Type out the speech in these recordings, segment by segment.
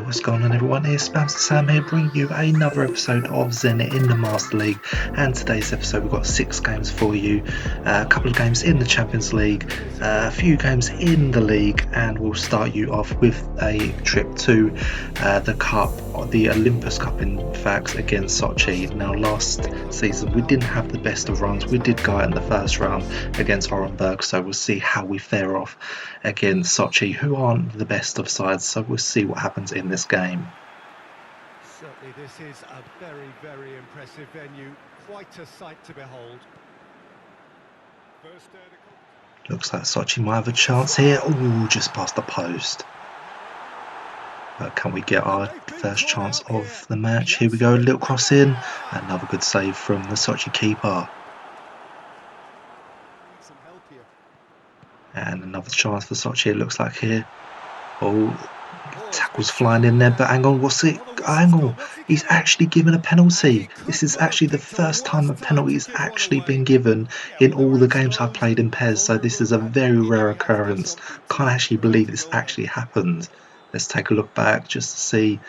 What's going on everyone, it's Spamster Sam here bringing you another episode of Zenit in the Master League, and today's episode we've got 6 games for you, a couple of games in the Champions League, a few games in the league, and we'll start you off with a trip to the Cup, the Olympus Cup in fact, against Sochi. Now last season we didn't have the best of runs, we did go out in the first round against Orenburg, so we'll see how we fare off against Sochi, who aren't the best of sides, so we'll see what happens in this game. Certainly this is a very impressive venue, quite a sight to behold. Looks like Sochi might have a chance here. Oh, just past the post. But can we get our first chance of the match? Here we go, a little cross in. Another good save from the Sochi keeper. And another chance for Sochi, it looks like here. Oh, tackles flying in there, but hang on, what's it? Hang on, he's actually given a penalty. This is actually the first time a penalty has actually been given in all the games I've played in PES, so this is a very rare occurrence. Can't actually believe this actually happened. Let's take a look back just to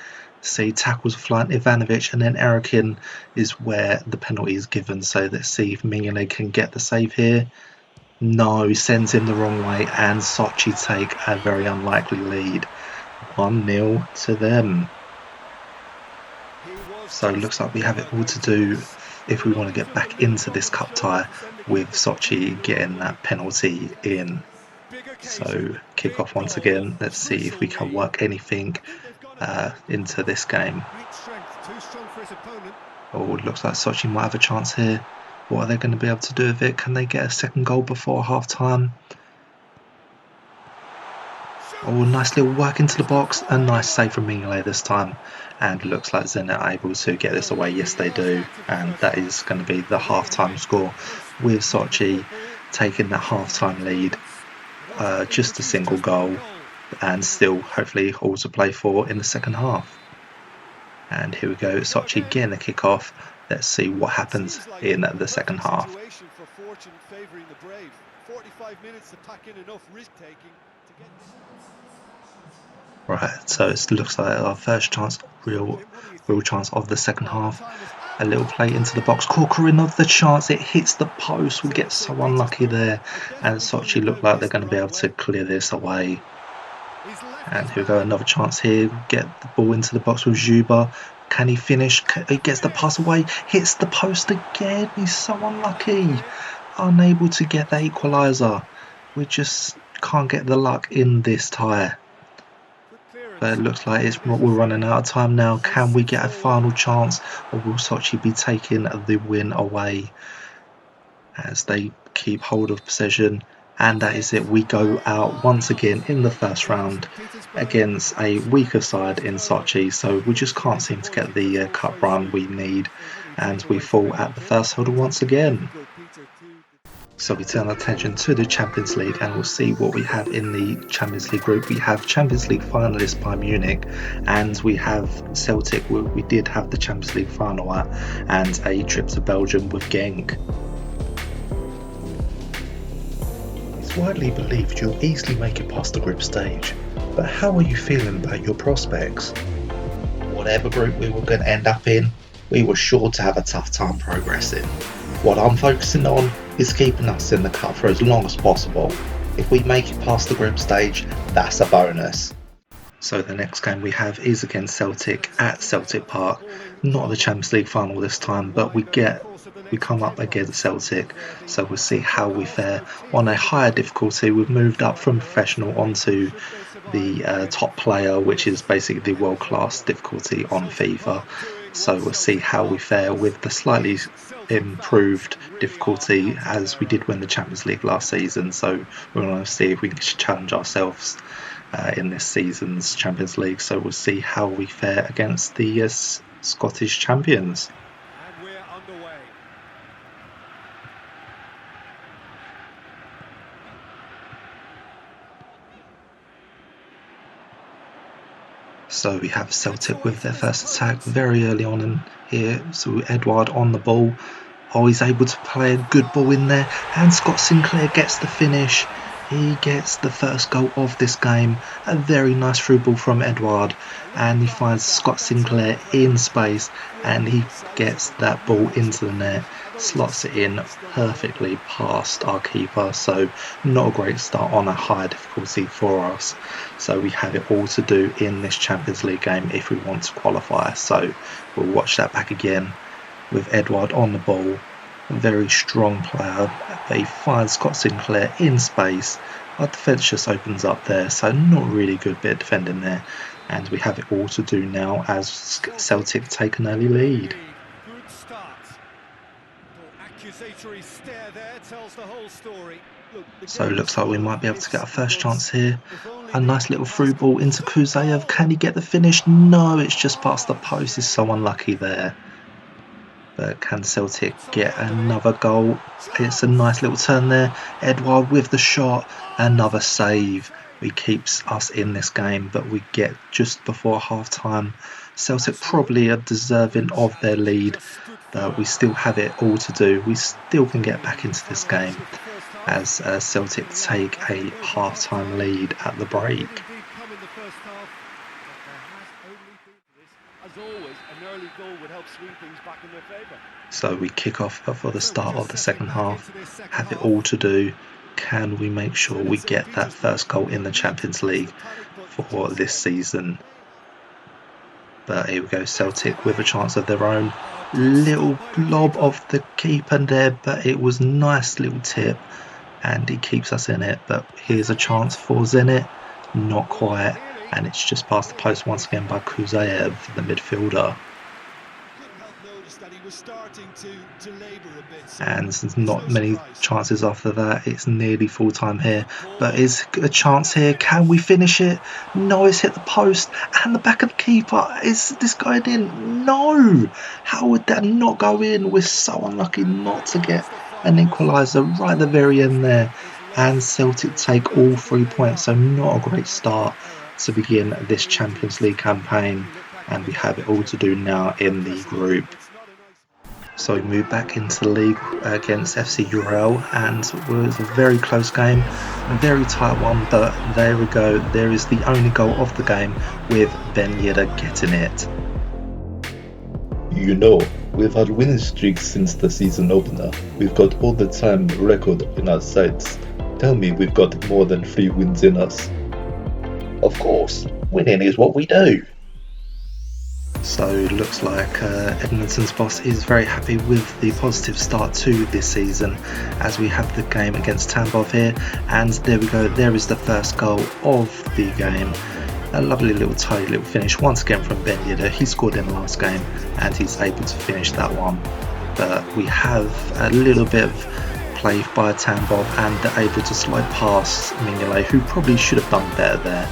see tackles flying. Ivanovic and then Erikin is where the penalty is given, so let's see if Mignolet can get the save here. No, sends him the wrong way, and Sochi take a very unlikely lead. 1-0 to them. So it looks like we have it all to do if we want to get back into this cup tie, with Sochi getting that penalty in. So kick off once again. Let's see if we can work anything into this game. Oh, it looks like Sochi might have a chance here. What are they going to be able to do with it? Can they get a second goal before half time? Oh, nice little work into the box. A nice save from Mignolet this time. And it looks like Zenit are able to get this away. Yes, they do. And that is going to be the half-time score, with Sochi taking that half-time lead. Just a single goal. And still, hopefully, all to play for in the second half. And here we go. Sochi getting the kick-off. Let's see what happens in the second half. 45 minutes to pack in enough risk-taking to get this. Right, so it looks like our first chance, real chance of the second half. A little play into the box. Corcoran, the chance, it hits the post. We get so unlucky there, and Sochi look like they're going to be able to clear this away. And here we go, another chance here. Get the ball into the box with Zuba. Can he finish? He gets the pass away, hits the post again. He's so unlucky. Unable to get the equaliser. We just can't get the luck in this tie. But it looks like we're running out of time now. Can we get a final chance, or will Sochi be taking the win away as they keep hold of possession? And that is it. We go out once again in the first round against a weaker side in Sochi, so we just can't seem to get the cup run we need, and we fall at the first hurdle once again. So we turn our attention to the Champions League, and we'll see what we have in the Champions League group. We have Champions League finalists Bayern Munich, and we have Celtic, we did have the Champions League final at, and a trip to Belgium with Genk. It's widely believed you'll easily make it past the group stage, but how are you feeling about your prospects? Whatever group we were going to end up in, we were sure to have a tough time progressing. What I'm focusing on is keeping us in the cup for as long as possible. If we make it past the group stage, that's a bonus. So the next game we have is against Celtic at Celtic Park. Not the Champions League final this time, but we come up against Celtic, so we'll see how we fare on a higher difficulty. We've moved up from professional onto the top player, which is basically the world-class difficulty on FIFA. So we'll see how we fare with the slightly improved difficulty, as we did win the Champions League last season. So we're going to see if we can challenge ourselves in this season's Champions League. So we'll see how we fare against the Scottish champions. And we're underway. So we have Celtic with their first attack very early on in here. So Edouard on the ball. Oh, he's able to play a good ball in there. And Scott Sinclair gets the finish. He gets the first goal of this game, a very nice through ball from Edouard, and he finds Scott Sinclair in space, and he gets that ball into the net, slots it in perfectly past our keeper, so not a great start on a high difficulty for us. So we have it all to do in this Champions League game if we want to qualify, so we'll watch that back again with Edouard on the ball. A very strong player, but he finds Scott Sinclair in space. Our defence just opens up there, so not really good bit of defending there. And we have it all to do now as Celtic take an early lead. Good start. Accusatory stare there tells the whole story. So it looks like we might be able to get our first chance here. A nice little through ball into Kuzayev. Can he get the finish? No, it's just past the post. He's so unlucky there. But can Celtic get another goal? It's a nice little turn there. Edouard with the shot. Another save. He keeps us in this game, but we get just before half time. Celtic probably are deserving of their lead, but we still have it all to do. We still can get back into this game as Celtic take a half time lead at the break. As always, an early goal would help swing things back in their favour. So we kick off for the start of the second half, have it all to do. Can we make sure we get that first goal in the Champions League for this season? But here we go, Celtic with a chance of their own. Little lob of the keeper there, but it was nice little tip and he keeps us in it. But here's a chance for Zenit, not quite, and it's just past the post once again by Kuzayev, the midfielder. And there's not many chances after that. It's nearly full time here, but is a chance here. Can we finish it? No, it's hit the post and the back of the keeper. Is this going in? No! How would that not go in? We're so unlucky not to get an equaliser right at the very end there. And Celtic take all 3 points, so not a great start to begin this Champions League campaign. And we have it all to do now in the group. So we moved back into the league against FC Urel, and it was a very close game, a very tight one, but there we go, there is the only goal of the game with Ben Yedder getting it. You know, we've had winning streaks since the season opener. We've got all the time record in our sights. Tell me we've got more than 3 wins in us. Of course, winning is what we do. So it looks like Edmonton's boss is very happy with the positive start to this season as we have the game against Tambov here, and there we go, there is the first goal of the game. A lovely little tidy little finish once again from Ben Yedder. He scored in the last game and he's able to finish that one. But we have a little bit of play by Tambov and they're able to slide past Mignolet, who probably should have done better there.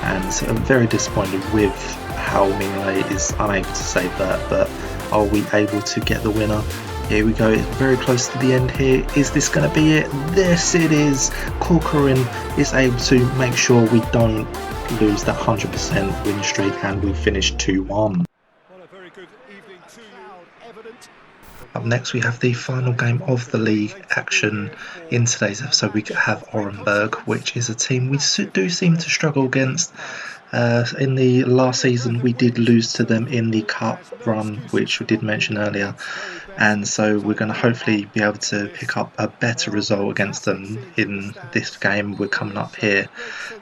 And I'm very disappointed with how Mignolet is unable to save that, but are we able to get the winner? Here we go, it's very close to the end here. Is this going to be it? Yes, it is. Corcoran is able to make sure we don't lose that 100% win streak and we finish 2-1. Up next we have the final game of the league action. In today's episode we have Orenburg, which is a team we do seem to struggle against. In the last season we did lose to them in the cup run, which we did mention earlier, and so we're going to hopefully be able to pick up a better result against them in this game we're coming up here.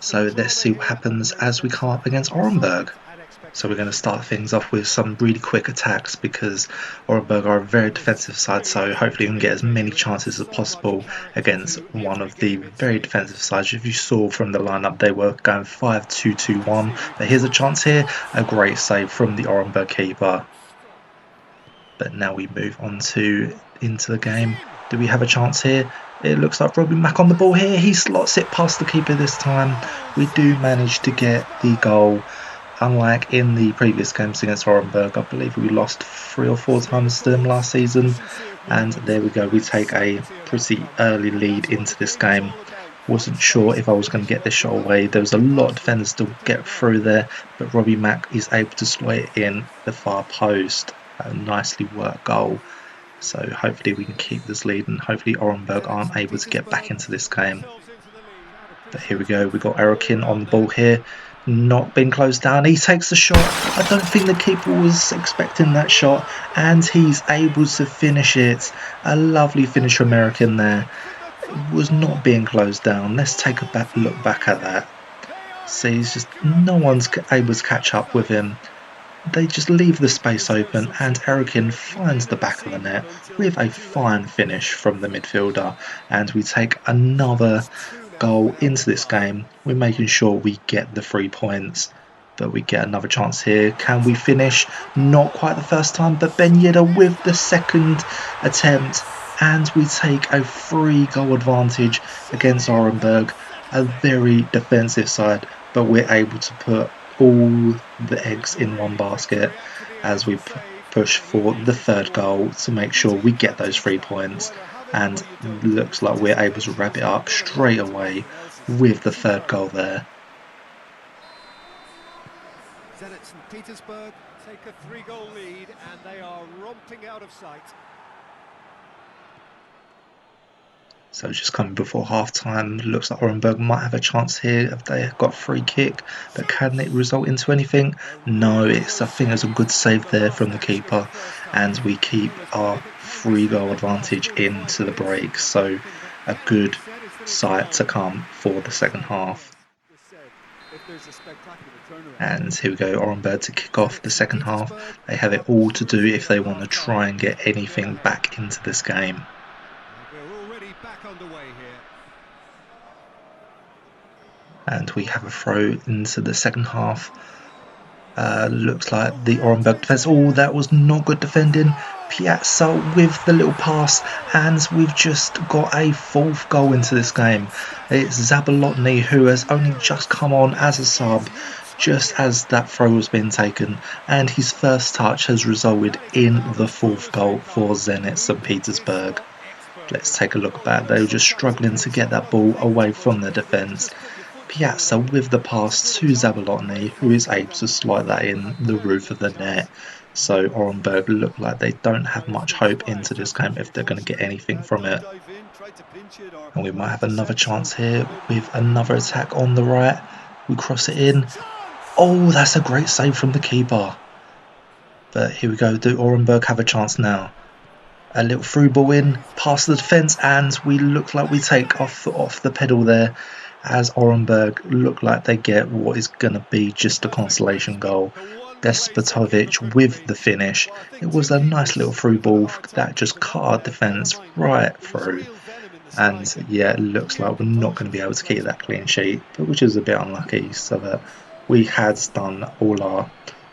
So let's see what happens as we come up against Orenburg. So we're going to start things off with some really quick attacks because Orenburg are a very defensive side, so hopefully we can get as many chances as possible against one of the very defensive sides. If you saw from the lineup, they were going 5-2-2-1, but here's a chance here, a great save from the Orenburg keeper. But now we move on into the game. Do we have a chance here? It looks like Robbie Mack on the ball here. He slots it past the keeper this time. We do manage to get the goal. Unlike in the previous games against Orenburg, I believe we lost 3 or 4 times to them last season. And there we go, we take a pretty early lead into this game. Wasn't sure if I was going to get this shot away. There was a lot of defenders to get through there, but Robbie Mack is able to slot it in the far post. A nicely worked goal. So hopefully we can keep this lead and hopefully Orenburg aren't able to get back into this game. But here we go, we've got Erikin on the ball here, not being closed down. He takes the shot. I don't think the keeper was expecting that shot, and he's able to finish it. A lovely finish from Erikin there. It was not being closed down. Let's take a look back at that. See, he's just no one's able to catch up with him. They just leave the space open, and Erikin finds the back of the net with a fine finish from the midfielder, and we take another goal into this game. We're making sure we get the 3 points, but we get another chance here. Can we finish? Not quite the first time, but Ben Yedder with the second attempt, and we take a 3-goal advantage against Orenburg, a very defensive side, but we're able to put all the eggs in one basket as we push for the 3rd goal to make sure we get those 3 points, and looks like we're able to wrap it up straight away with the 3rd goal there. Zenit St. Petersburg take a 3-goal lead and they are romping out of sight. So just coming before half time, looks like Orenburg might have a chance here if they got a free kick, but can it result into anything? No, I think it's a good save there from the keeper, and we keep our 3-goal advantage into the break. So a good sight to come for the second half. And here we go, Orenburg to kick off the second half. They have it all to do if they want to try and get anything back into this game. And we have a throw into the second half. Looks like the Orenburg defence. Oh, that was not good defending. Piazza with the little pass, and we've just got a 4th goal into this game. It's Zabalotny who has only just come on as a sub just as that throw was being taken, and his first touch has resulted in the 4th goal for Zenit St. Petersburg. Let's take a look back. They were just struggling to get that ball away from the defence. Piazza with the pass to Zabalotny, who is able to slide that in the roof of the net. So Orenburg look like they don't have much hope into this game if they're going to get anything from it. And we might have another chance here with another attack on the right. We cross it in. Oh, that's a great save from the keeper. But here we go. Do Orenburg have a chance now? A little through ball in, past the defence, and we look like we take off the pedal there, as Orenburg look like they get what is going to be just a consolation goal. Despotovic with the finish. It was a nice little through ball that just cut our defence right through. And yeah, it looks like we're not going to be able to keep that clean sheet, but which is a bit unlucky, so that we had done all our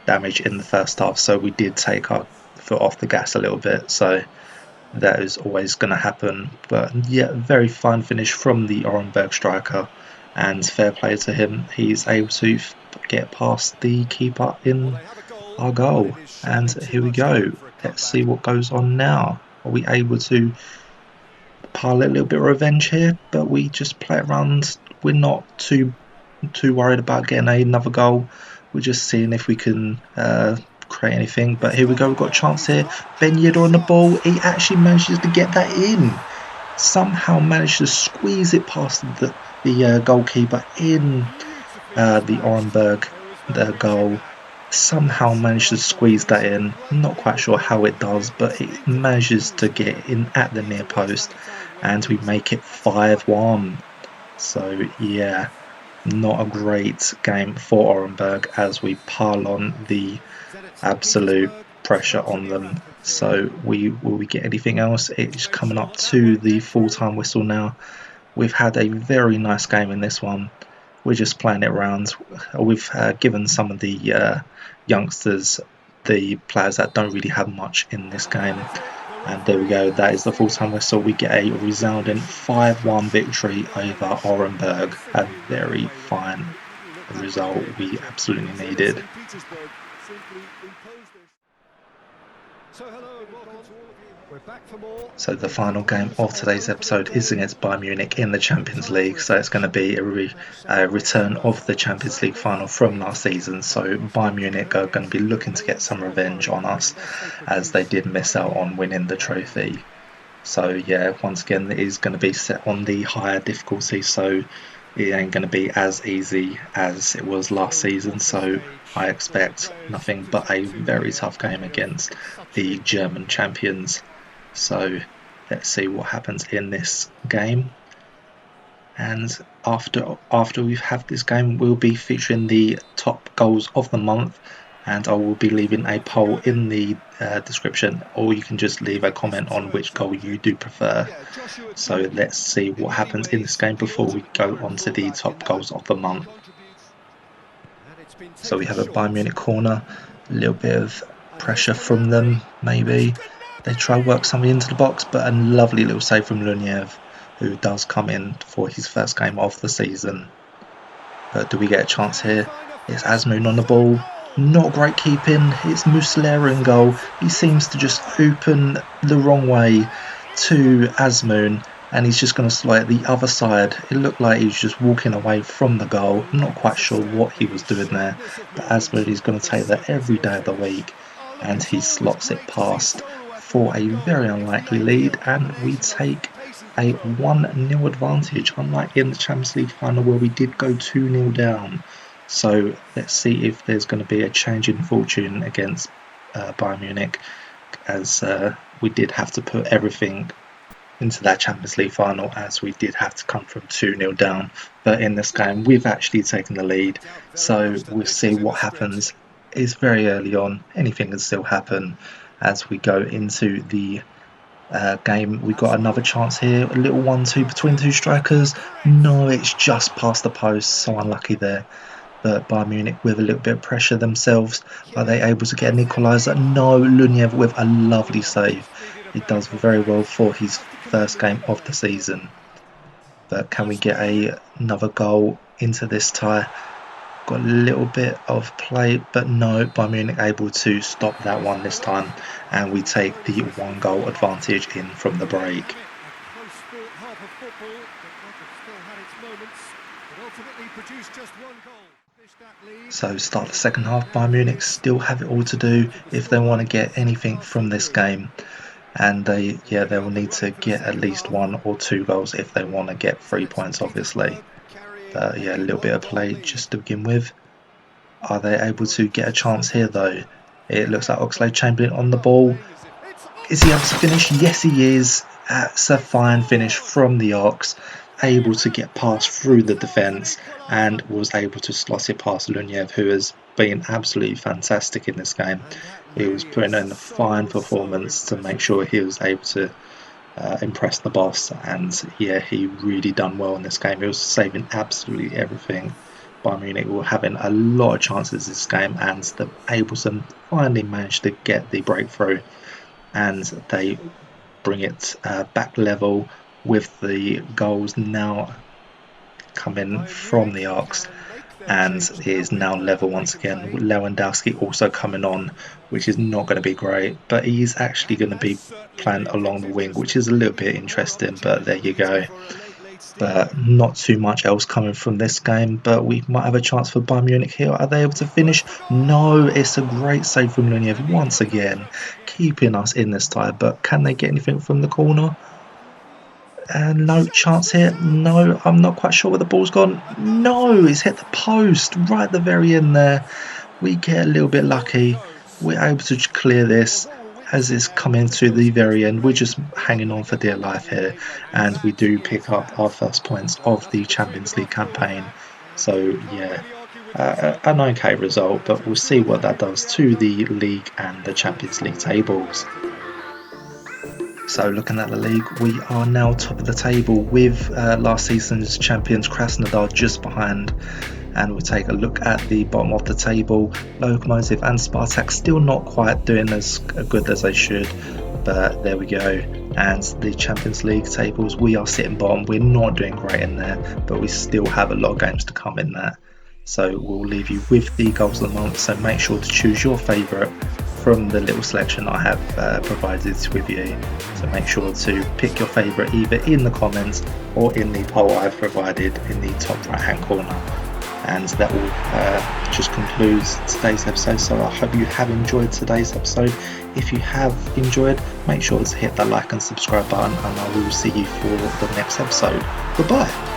damage in the first half, so we did take our foot off the gas a little bit. So that is always going to happen. But yeah, very fine finish from the Orenburg striker, and fair play to him. He's able to get past the keeper in our goal. And here we go. Let's see what goes on now. Are we able to pile a little bit of revenge here? But we just play it around. We're not too worried about getting another goal. We're just seeing if we can create anything. But here we go, we've got a chance here. Ben Yedder on the ball. He actually manages to get that in. Somehow managed to squeeze it past the goalkeeper in the Orenburg goal. Somehow managed to squeeze that in. Not quite sure how it does, but it manages to get in at the near post, and we make it 5-1. So yeah, not a great game for Orenburg as we pile on the absolute pressure on them. So will we get anything else? It's coming up to the full-time whistle now. We've had a very nice game in this one. We're just playing it around. We've given some of the youngsters, the players that don't really have much in this game. And there we go, that is the full-time whistle. We get a resounding 5-1 victory over Orenburg. A very fine result we absolutely needed. So the final game of today's episode is against Bayern Munich in the Champions League. So it's going to be a return of the Champions League final from last season. So Bayern Munich are going to be looking to get some revenge on us, as they did miss out on winning the trophy. So yeah, once again, it is going to be set on the higher difficulty. So it ain't going to be as easy as it was last season, so I expect nothing but a very tough game against the German champions. So let's see what happens in this game. And after we've had this game, we'll be featuring the top goals of the month, and I will be leaving a poll in the description, or you can just leave a comment on which goal you do prefer. So let's see what happens in this game before we go on to the top goals of the month. So we have a Bayern Munich corner, a little bit of pressure from them, maybe. They try to work something into the box, but a lovely little save from Luniev, who does come in for his first game of the season. But do we get a chance here? It's Azmoun on the ball. Not great keeping. It's Muslera in goal. He seems to just open the wrong way to Azmoun, and he's just going to slide the other side. It looked like he was just walking away from the goal. I'm not quite sure what he was doing there, but Azmoun is going to take that every day of the week, and he slots it past for a very unlikely lead, and we take a 1-0 advantage, unlike in the Champions League final where we did go 2-0 down. So let's see if there's going to be a change in fortune against Bayern Munich, as we did have to put everything into that Champions League final, as we did have to come from 2-0 down. But in this game, we've actually taken the lead, so we'll see what happens. It's very early on, anything can still happen as we go into the game. We got another chance here, a little 1-2 between two strikers. No, it's just past the post, so unlucky there. But Bayern Munich with a little bit of pressure themselves, are they able to get an equaliser? No, Luniev with a lovely save. He does very well for his first game of the season. But can we get another goal into this tie? Got a little bit of play, but no, Bayern Munich able to stop that one this time, and we take the 1-goal advantage in from the break. So start the second half, Bayern Munich still have it all to do if they want to get anything from this game, and they will need to get at least 1 or 2 goals if they want to get 3 points, obviously. But a little bit of play just to begin with. Are they able to get a chance here though? It looks like Oxlade-Chamberlain on the ball. Is he able to finish? Yes, he is. It's a fine finish from the Ox. Able to get past through the defence and was able to slot it past Luniev, who has been absolutely fantastic in this game. He was putting in a fine performance to make sure he was able to impress the boss, and he really done well in this game. He was saving absolutely everything. Bayern Munich were having a lot of chances this game, and the Abelson finally managed to get the breakthrough, and they bring it back level with the goals now coming from the Ox, and it is now level once again. Lewandowski also coming on, which is not going to be great, but he's actually going to be playing along the wing, which is a little bit interesting, but there you go. But not too much else coming from this game, but we might have a chance for Bayern Munich here. Are they able to finish? No, it's a great save from Luniev once again, keeping us in this tie, but can they get anything from the corner? No chance here. No, I'm not quite sure where the ball's gone. No, it's hit the post right at the very end there. We get a little bit lucky. We're able to clear this as it's coming to the very end. We're just hanging on for dear life here, and we do pick up our first points of the Champions League campaign. So an okay result, but we'll see what that does to the league and the Champions League tables. So looking at the league, we are now top of the table with last season's champions Krasnodar just behind. And we'll take a look at the bottom of the table. Lokomotiv and Spartak still not quite doing as good as they should, but there we go. And the Champions League tables, we are sitting bottom. We're not doing great in there, but we still have a lot of games to come in there. So we'll leave you with the goals of the month, so make sure to choose your favourite from the little selection I have provided with you. So make sure to pick your favourite either in the comments or in the poll I've provided in the top right hand corner. And that will just concludes today's episode. So I hope you have enjoyed today's episode. If you have enjoyed, make sure to hit that like and subscribe button, and I will see you for the next episode. Goodbye.